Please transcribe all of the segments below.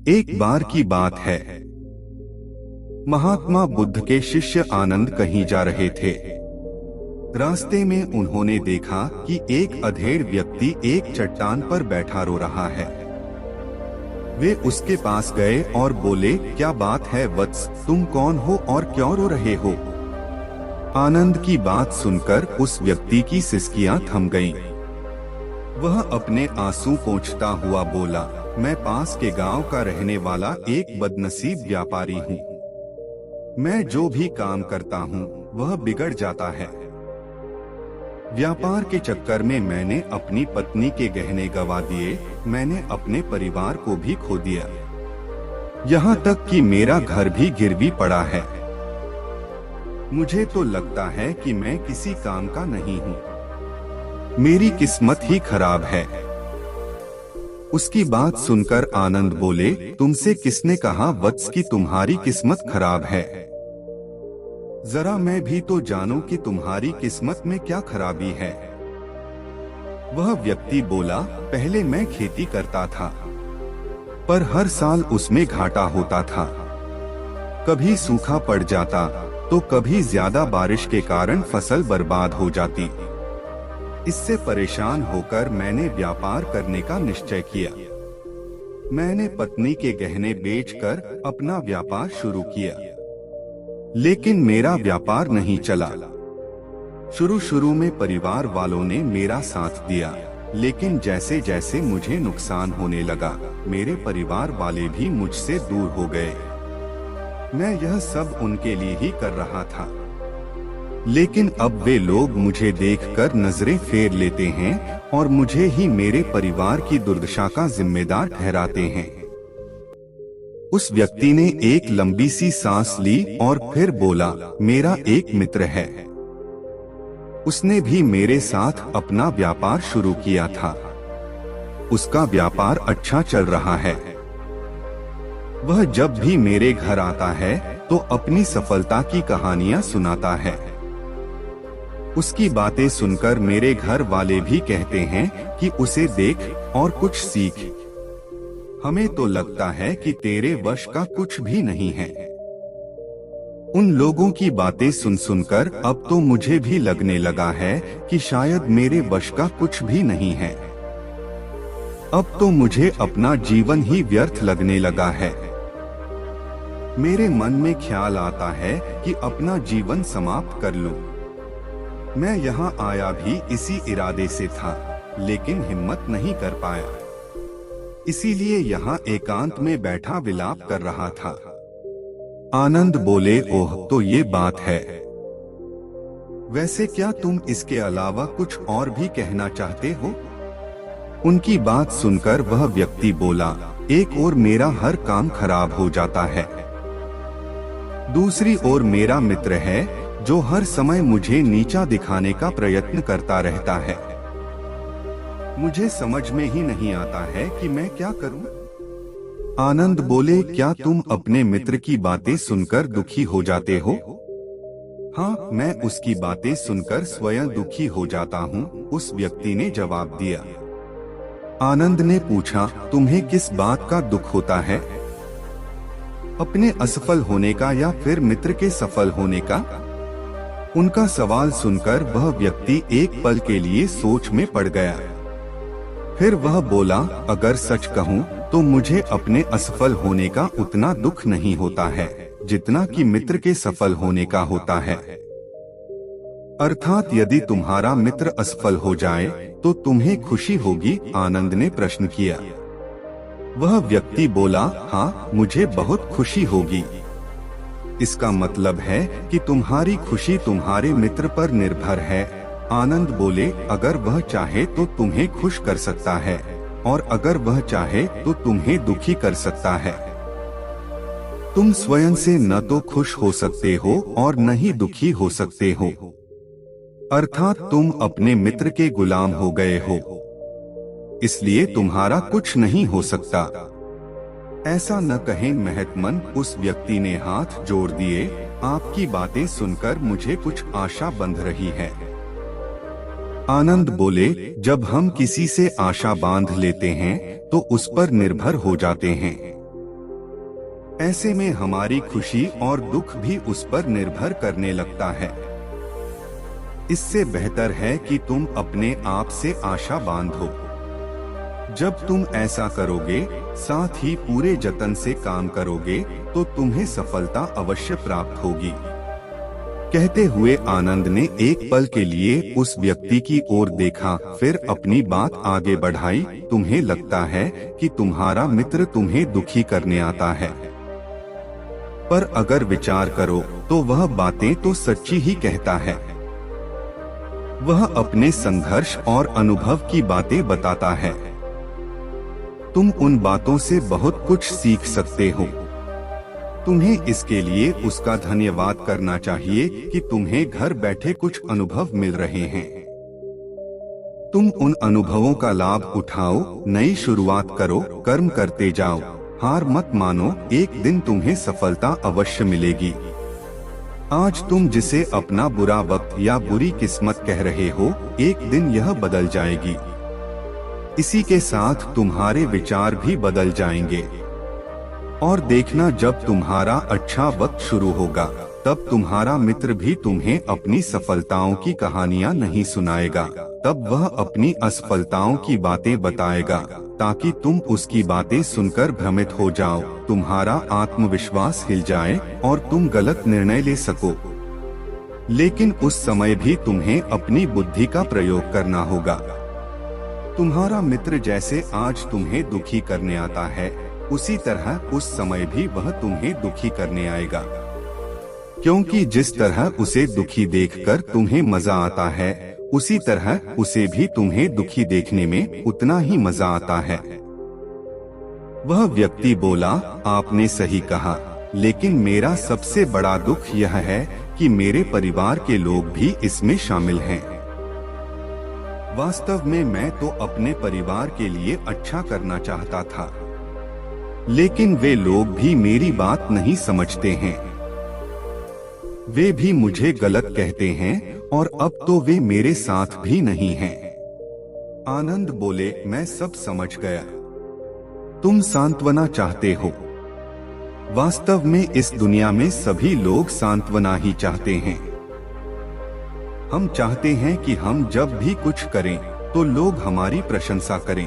एक बार की बात है, महात्मा बुद्ध के शिष्य आनंद कहीं जा रहे थे। रास्ते में उन्होंने देखा कि एक अधेड़ व्यक्ति एक चट्टान पर बैठा रो रहा है। वे उसके पास गए और बोले, क्या बात है वत्स, तुम कौन हो और क्यों रो रहे हो? आनंद की बात सुनकर उस व्यक्ति की सिसकियां थम गईं। वह अपने आंसू पोंछता हुआ बोला, मैं पास के गांव का रहने वाला एक बदनसीब व्यापारी हूँ। मैं जो भी काम करता हूँ वह बिगड़ जाता है। व्यापार के चक्कर में मैंने अपनी पत्नी के गहने गंवा दिए, मैंने अपने परिवार को भी खो दिया, यहाँ तक कि मेरा घर भी गिरवी पड़ा है। मुझे तो लगता है कि मैं किसी काम का नहीं हूँ, मेरी किस्मत ही खराब है। उसकी बात सुनकर आनंद बोले, तुमसे किसने कहा वत्स कि तुम्हारी किस्मत खराब है? जरा मैं भी तो जानूं कि तुम्हारी किस्मत में क्या खराबी है। वह व्यक्ति बोला, पहले मैं खेती करता था, पर हर साल उसमें घाटा होता था। कभी सूखा पड़ जाता तो कभी ज्यादा बारिश के कारण फसल बर्बाद हो जाती। इससे परेशान होकर मैंने व्यापार करने का निश्चय किया। मैंने पत्नी के गहने बेचकर अपना व्यापार शुरू किया, लेकिन मेरा व्यापार नहीं चला। शुरू में परिवार वालों ने मेरा साथ दिया, लेकिन जैसे जैसे मुझे नुकसान होने लगा, मेरे परिवार वाले भी मुझसे दूर हो गए। मैं यह सब उनके लिए ही कर रहा था, लेकिन अब वे लोग मुझे देखकर नजरें फेर लेते हैं और मुझे ही मेरे परिवार की दुर्दशा का जिम्मेदार ठहराते हैं। उस व्यक्ति ने एक लंबी सी सांस ली और फिर बोला, मेरा एक मित्र है, उसने भी मेरे साथ अपना व्यापार शुरू किया था। उसका व्यापार अच्छा चल रहा है। वह जब भी मेरे घर आता है तो अपनी सफलता की कहानियां सुनाता है। उसकी बातें सुनकर मेरे घर वाले भी कहते हैं कि उसे देख और कुछ सीख। हमें तो लगता है कि तेरे वश का कुछ भी नहीं है। उन लोगों की बातें सुन सुनकर अब तो मुझे भी लगने लगा है कि शायद मेरे वश का कुछ भी नहीं है। अब तो मुझे अपना जीवन ही व्यर्थ लगने लगा है। मेरे मन में ख्याल आता है कि अपना जीवन समाप्त कर लूं। मैं यहाँ आया भी इसी इरादे से था, लेकिन हिम्मत नहीं कर पाया, इसीलिए यहाँ एकांत में बैठा विलाप कर रहा था। आनंद बोले, ओह तो ये बात है। वैसे क्या तुम इसके अलावा कुछ और भी कहना चाहते हो? उनकी बात सुनकर वह व्यक्ति बोला, एक ओर मेरा हर काम खराब हो जाता है, दूसरी ओर मेरा मित्र है जो हर समय मुझे नीचा दिखाने का प्रयत्न करता रहता है। मुझे समझ में ही नहीं आता है कि मैं क्या करूं। आनंद बोले, क्या तुम अपने मित्र की बातें सुनकर दुखी हो जाते हो? हाँ, मैं उसकी बातें सुनकर स्वयं दुखी हो जाता हूँ, उस व्यक्ति ने जवाब दिया। आनंद ने पूछा, तुम्हें किस बात का दुख होता है? अपने असफल होने का या फिर मित्र के सफल होने का? उनका सवाल सुनकर वह व्यक्ति एक पल के लिए सोच में पड़ गया। फिर वह बोला, अगर सच कहूँ तो मुझे अपने असफल होने का उतना दुख नहीं होता है जितना कि मित्र के सफल होने का होता है। अर्थात यदि तुम्हारा मित्र असफल हो जाए तो तुम्हें खुशी होगी? आनंद ने प्रश्न किया। वह व्यक्ति बोला, हाँ, मुझे बहुत खुशी होगी। इसका मतलब है कि तुम्हारी खुशी तुम्हारे मित्र पर निर्भर है। आनंद बोले, अगर वह चाहे तो तुम्हें खुश कर सकता है और अगर वह चाहे तो तुम्हें दुखी कर सकता है। तुम स्वयं से न तो खुश हो सकते हो और न ही दुखी हो सकते हो, अर्थात तुम अपने मित्र के गुलाम हो गए हो, इसलिए तुम्हारा कुछ नहीं हो सकता। ऐसा न कहें महत्मन, उस व्यक्ति ने हाथ जोड़ दिए, आपकी बातें सुनकर मुझे कुछ आशा बंध रही है। आनंद बोले, जब हम किसी से आशा बांध लेते हैं तो उस पर निर्भर हो जाते हैं। ऐसे में हमारी खुशी और दुख भी उस पर निर्भर करने लगता है। इससे बेहतर है कि तुम अपने आप से आशा बांधो। जब तुम ऐसा करोगे, साथ ही पूरे जतन से काम करोगे, तो तुम्हें सफलता अवश्य प्राप्त होगी। कहते हुए आनंद ने एक पल के लिए उस व्यक्ति की ओर देखा, फिर अपनी बात आगे बढ़ाई। तुम्हें लगता है कि तुम्हारा मित्र तुम्हें दुखी करने आता है, पर अगर विचार करो तो वह बातें तो सच्ची ही कहता है। वह अपने संघर्ष और अनुभव की बातें बताता है। तुम उन बातों से बहुत कुछ सीख सकते हो। तुम्हें इसके लिए उसका धन्यवाद करना चाहिए कि तुम्हें घर बैठे कुछ अनुभव मिल रहे हैं। तुम उन अनुभवों का लाभ उठाओ, नई शुरुआत करो, कर्म करते जाओ, हार मत मानो, एक दिन तुम्हें सफलता अवश्य मिलेगी। आज तुम जिसे अपना बुरा वक्त या बुरी किस्मत कह रहे हो, एक दिन यह बदल जाएगी। इसी के साथ तुम्हारे विचार भी बदल जाएंगे। और देखना, जब तुम्हारा अच्छा वक्त शुरू होगा, तब तुम्हारा मित्र भी तुम्हें अपनी सफलताओं की कहानियां नहीं सुनाएगा, तब वह अपनी असफलताओं की बातें बताएगा, ताकि तुम उसकी बातें सुनकर भ्रमित हो जाओ, तुम्हारा आत्मविश्वास हिल जाए और तुम गलत निर्णय ले सको। लेकिन उस समय भी तुम्हें अपनी बुद्धि का प्रयोग करना होगा। तुम्हारा मित्र जैसे आज तुम्हें दुखी करने आता है, उसी तरह उस समय भी वह तुम्हें दुखी करने आएगा। क्योंकि जिस तरह उसे दुखी देखकर तुम्हें मजा आता है, उसी तरह उसे भी तुम्हें दुखी देखने में उतना ही मजा आता है। वह व्यक्ति बोला, आपने सही कहा, लेकिन मेरा सबसे बड़ा दुख यह है कि मेरे परिवार के लोग भी इसमें शामिल हैं। वास्तव में मैं तो अपने परिवार के लिए अच्छा करना चाहता था, लेकिन वे लोग भी मेरी बात नहीं समझते हैं। वे भी मुझे गलत कहते हैं और अब तो वे मेरे साथ भी नहीं हैं। आनंद बोले, मैं सब समझ गया। तुम सांत्वना चाहते हो। वास्तव में इस दुनिया में सभी लोग सांत्वना ही चाहते हैं। हम चाहते हैं कि हम जब भी कुछ करें तो लोग हमारी प्रशंसा करें,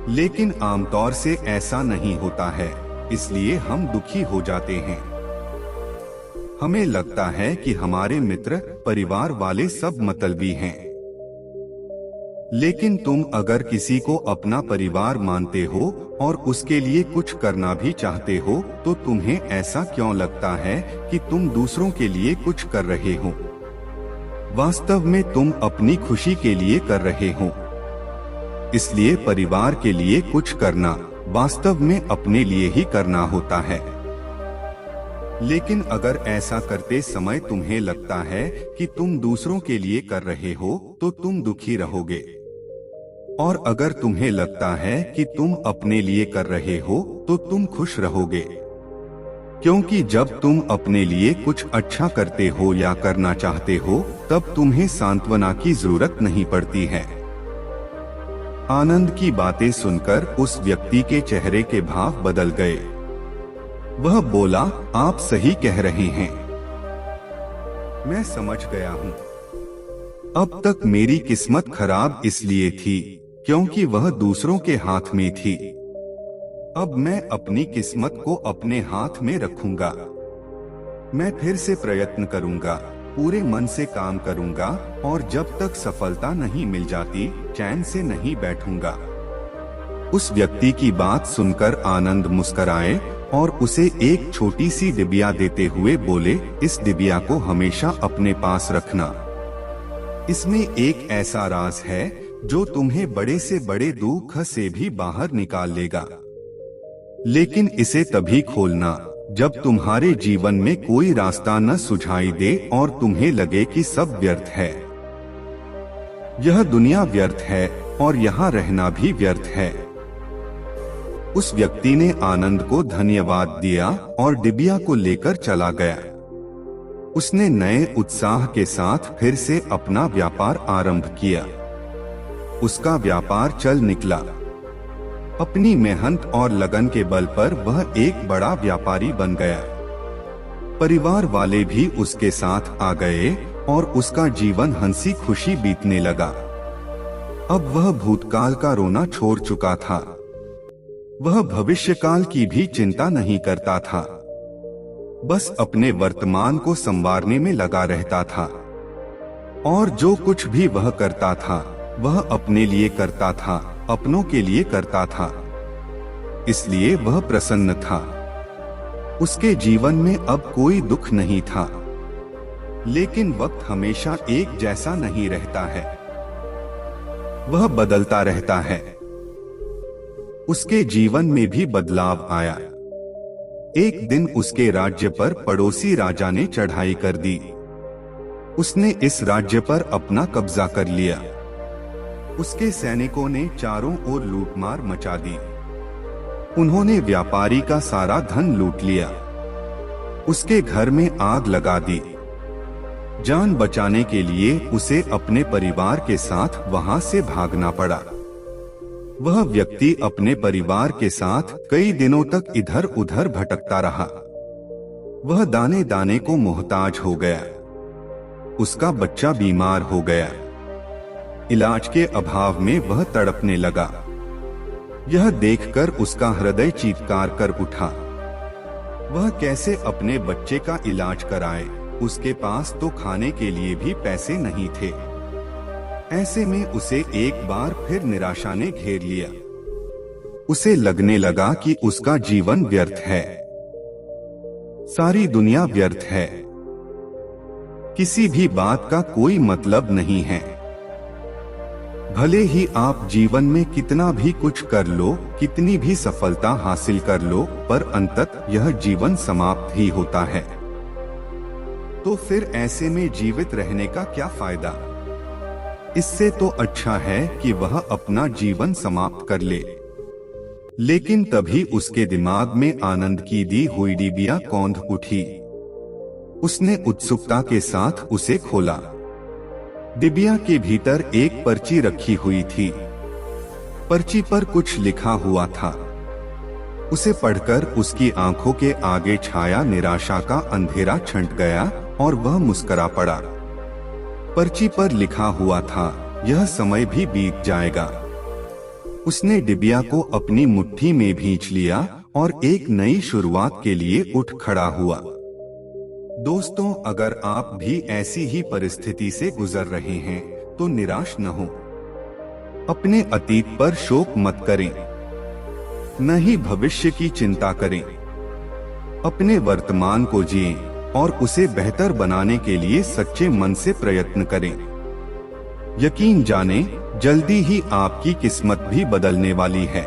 लेकिन आमतौर से ऐसा नहीं होता है, इसलिए हम दुखी हो जाते हैं। हमें लगता है कि हमारे मित्र, परिवार वाले सब मतलबी हैं। लेकिन तुम अगर किसी को अपना परिवार मानते हो और उसके लिए कुछ करना भी चाहते हो, तो तुम्हें ऐसा क्यों लगता है कि तुम दूसरों के लिए कुछ कर रहे हो? वास्तव में तुम अपनी खुशी के लिए कर रहे हो। इसलिए परिवार के लिए कुछ करना वास्तव में अपने लिए ही करना होता है। लेकिन अगर ऐसा करते समय तुम्हें लगता है कि तुम दूसरों के लिए कर रहे हो, तो तुम दुखी रहोगे। और अगर तुम्हें लगता है कि तुम अपने लिए कर रहे हो, तो तुम खुश रहोगे। क्योंकि जब तुम अपने लिए कुछ अच्छा करते हो या करना चाहते हो, तब तुम्हें सांत्वना की जरूरत नहीं पड़ती है। आनंद की बातें सुनकर उस व्यक्ति के चेहरे के भाव बदल गए। वह बोला, आप सही कह रहे हैं, मैं समझ गया हूँ। अब तक मेरी किस्मत खराब इसलिए थी क्योंकि वह दूसरों के हाथ में थी। अब मैं अपनी किस्मत को अपने हाथ में रखूंगा। मैं फिर से प्रयत्न करूंगा, पूरे मन से काम करूंगा और जब तक सफलता नहीं मिल जाती, चैन से नहीं बैठूंगा। उस व्यक्ति की बात सुनकर आनंद मुस्कुराए और उसे एक छोटी सी डिबिया देते हुए बोले, इस डिबिया को हमेशा अपने पास रखना। इसमें एक ऐसा राज है जो तुम्हें बड़े से बड़े दुख से भी बाहर निकाल लेगा। लेकिन इसे तभी खोलना जब तुम्हारे जीवन में कोई रास्ता न सुझाई दे और तुम्हें लगे कि सब व्यर्थ है। यह दुनिया व्यर्थ है और यहाँ रहना भी व्यर्थ है। उस व्यक्ति ने आनंद को धन्यवाद दिया और डिबिया को लेकर चला गया। उसने नए उत्साह के साथ फिर से अपना व्यापार आरंभ किया। उसका व्यापार चल निकला। अपनी मेहनत और लगन के बल पर वह एक बड़ा व्यापारी बन गया। परिवार वाले भी उसके साथ आ गए और उसका जीवन हंसी खुशी बीतने लगा। अब वह भूतकाल का रोना छोड़ चुका था। वह भविष्यकाल की भी चिंता नहीं करता था, बस अपने वर्तमान को संवारने में लगा रहता था। और जो कुछ भी वह करता था वह अपने लिए करता था, अपनों के लिए करता था। इसलिए वह प्रसन्न था। उसके जीवन में अब कोई दुख नहीं था। लेकिन वक्त हमेशा एक जैसा नहीं रहता है, वह बदलता रहता है। उसके जीवन में भी बदलाव आया। एक दिन उसके राज्य पर पड़ोसी राजा ने चढ़ाई कर दी। उसने इस राज्य पर अपना कब्जा कर लिया। उसके सैनिकों ने चारों ओर लूटमार मचा दी। उन्होंने व्यापारी का सारा धन लूट लिया। उसके घर में आग लगा दी। जान बचाने के लिए उसे अपने परिवार के साथ वहां से भागना पड़ा। वह व्यक्ति अपने परिवार के साथ कई दिनों तक इधर उधर भटकता रहा। वह दाने दाने को मोहताज हो गया। उसका बच्चा बीमार हो गया। इलाज के अभाव में वह तड़पने लगा। यह देखकर उसका हृदय चीत्कार कर उठा। वह कैसे अपने बच्चे का इलाज कराए? उसके पास तो खाने के लिए भी पैसे नहीं थे। ऐसे में उसे एक बार फिर निराशा ने घेर लिया। उसे लगने लगा कि उसका जीवन व्यर्थ है, सारी दुनिया व्यर्थ है, किसी भी बात का कोई मतलब नहीं है। भले ही आप जीवन में कितना भी कुछ कर लो, कितनी भी सफलता हासिल कर लो, पर अंततः यह जीवन समाप्त ही होता है। तो फिर ऐसे में जीवित रहने का क्या फायदा? इससे तो अच्छा है कि वह अपना जीवन समाप्त कर ले। लेकिन तभी उसके दिमाग में आनंद की दी हुई डिबिया कौंध उठी। उसने उत्सुकता के साथ उसे खोला। डिबिया के भीतर एक पर्ची रखी हुई थी। पर्ची पर कुछ लिखा हुआ था। उसे पढ़कर उसकी आंखों के आगे छाया निराशा का अंधेरा छंट गया और वह मुस्कुरा पड़ा। पर्ची पर लिखा हुआ था, यह समय भी बीत जाएगा। उसने डिबिया को अपनी मुट्ठी में भींच लिया और एक नई शुरुआत के लिए उठ खड़ा हुआ। दोस्तों, अगर आप भी ऐसी ही परिस्थिति से गुजर रहे हैं तो निराश न हो। अपने अतीत पर शोक मत करें, न ही भविष्य की चिंता करें। अपने वर्तमान को जिएं और उसे बेहतर बनाने के लिए सच्चे मन से प्रयत्न करें। यकीन जानें, जल्दी ही आपकी किस्मत भी बदलने वाली है।